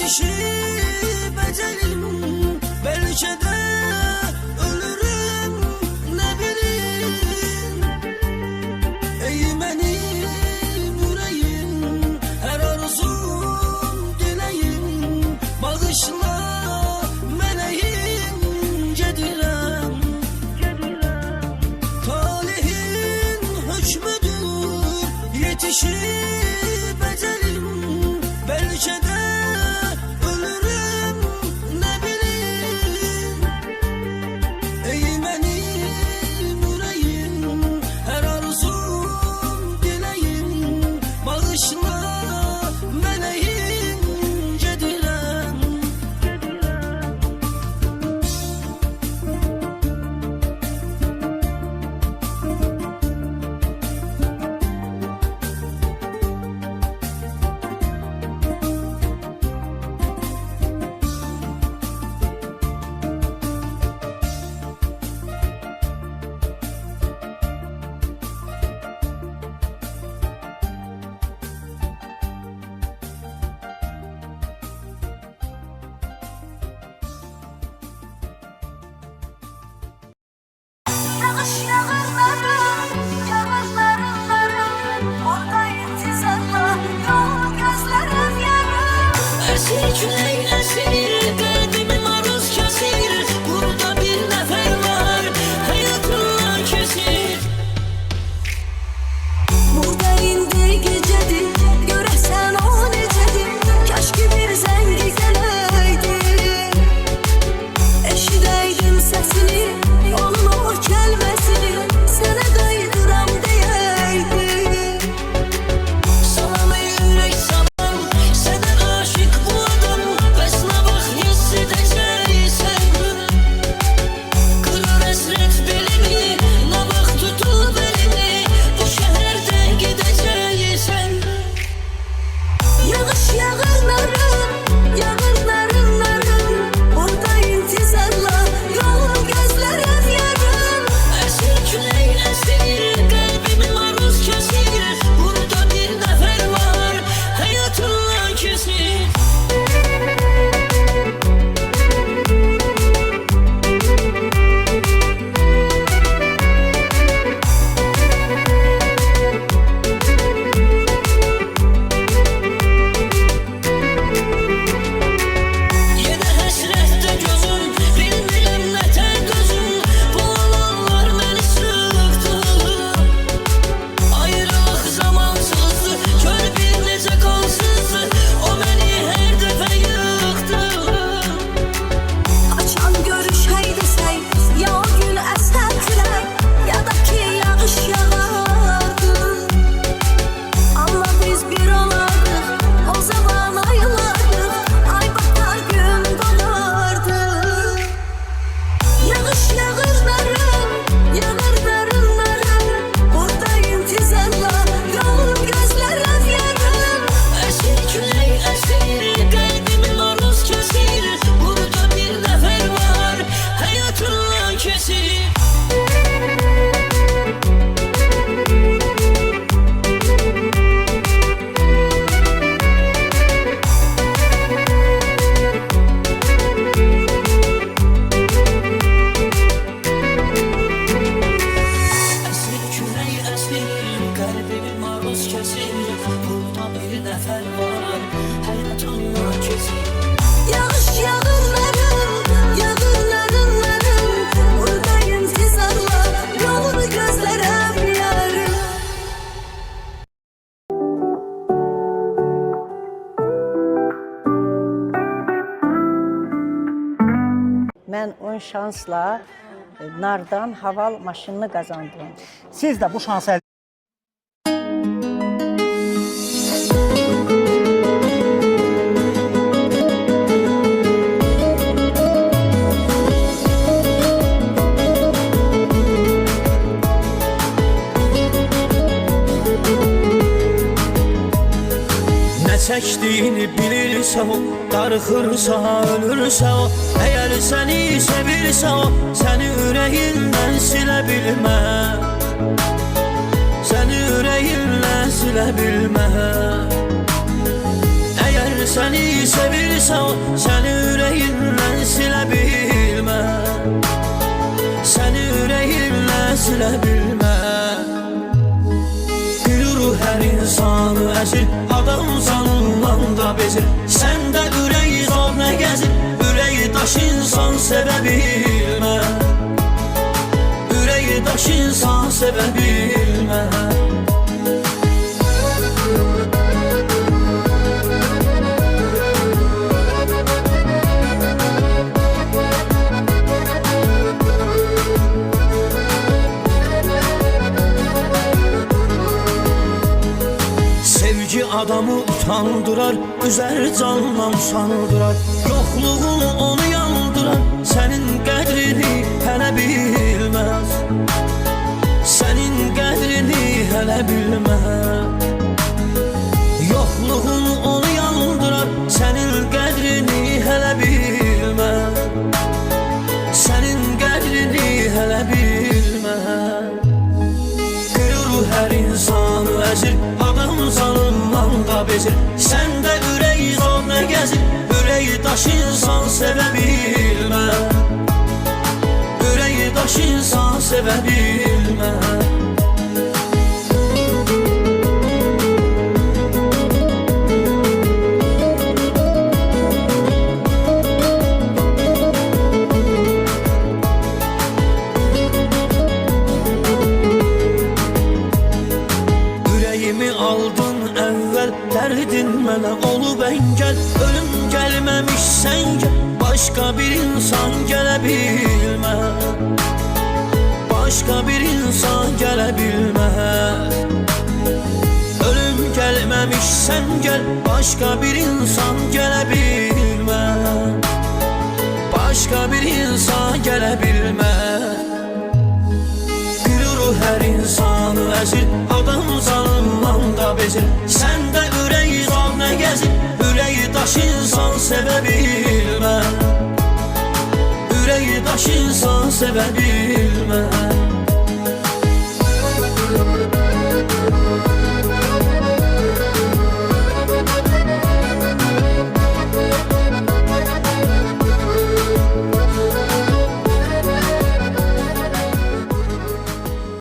yetişip ecelim, belki de ölürüm ne bileyim. Ey benim yüreğim, her arzum dileğim, bağışla meleğim gedirem. Talihin hükmüdür yetişip ecelim, belki de ölürüm ne bileyim. Ey benim yüreğim, her arzum dileğim, bağışla meleğim gedirem. Yağış yağarlarım, yağarlarım, orada intizarla, yol gözlerim yarım. Esir külək əsir, qəlbimi maruz kəsir, burada bir nəfər var, həyatımdan keçir. Burada indi gecedir, görəsən o necədir, kaş ki bir zəngi gələydi. Eşidəydim səsini, onun o kəlməsini, sənə qayıdıram deyəydi. Salamı ürək salam, sənə aşık bu adam, bəs nə vaxt hiss edəcəksən? Qırır əsrət belini, nə vaxt tutub elini, bu şəhərdə gedəcəksən? Yağış yağarlarım, yağarlarım, orada intizarla, yol gözlerim yarım. Əsir külək əsir, qəlbimi maruz kəsir, burada bir nəfər var, həyatımdan keçir. Yenə həsrətdə gözüm, bilmirəm nətər gözüm, bu olanlar məni sıxdı. Ayrılıq zamansızdı, gör bir necə qansızdı, o məni hər dəfə yıxdı. Açan görüşəydi sən, ya o gün əsən külək, ya da ki yağış yağardı. Amma biz bir olardıq, o zaman ayılardıq, ay batar gün dolardı. Yağış yağarlarım, orada intizarla, yol gözlerim yarım. Əsir külək əsir, qəlbimi maruz kəsir, burada bir nəfər var, həyatımdan keçir. Əsir külək əsir, qəlbimi maruz kəsir, burada bir nəfər var, həyatımdan keçir. Yağış yağarlarım, orada intizarla, yolunu gözlerim yarım. Mən 10 şansla Nardan haval maşınını qazandım. Siz də bu şansı əldə Nə çəkdiyini bilirsə o, darıxırsa, ölürsə o, əgər səni sevirsə o, səni ürəyindən silə bilməm. Səni ürəyimlə silə bilməm. Əgər səni sevirsə o, səni ürəyindən silə bilmə. Səni ürəyindən silə bilmə. Gülür hər insanı əzir, adam canından da bezir. Səndə ürək zor nə gəzir, ürəyi daş insan sevə bilmə. Ürəyi daş insan sevə bilmə. Sevgi adamı utandırar, üzer candan sandırar. Yoxluğun onu yandırar, sənin qədrini hələ bilməz. Sənin qədrini hələ bilməz. Yoxluğun onu yandırar, sənin qədrini hələ bilməz. Sənin qədrini hələ bilməz. Gülür hər insanı əzir, adam canından da bezir. Səndə ürək zor nə gəzir, ürəyi daş insan sevə bilmə. Ürəyi daş insan sevə bilmə. Ürəyimi aldın əvvəl, dərdin mənə olub əngəl. Ölüm gəlməmiş sən gəl, başqa bir insan gələ bilməz. Başqa bir insan gələ bilməz. Ölüm gəlməmiş sən gəl, başqa bir insan gələ bilməz. Başqa bir insan gələ bilməz. Gülür hər insanı əzir, adam canından da bezir. Səndə ürək zor nə gəzir, ürəyi daş insan sevə bilmə. Ürəyi daş insan sevə bilmə.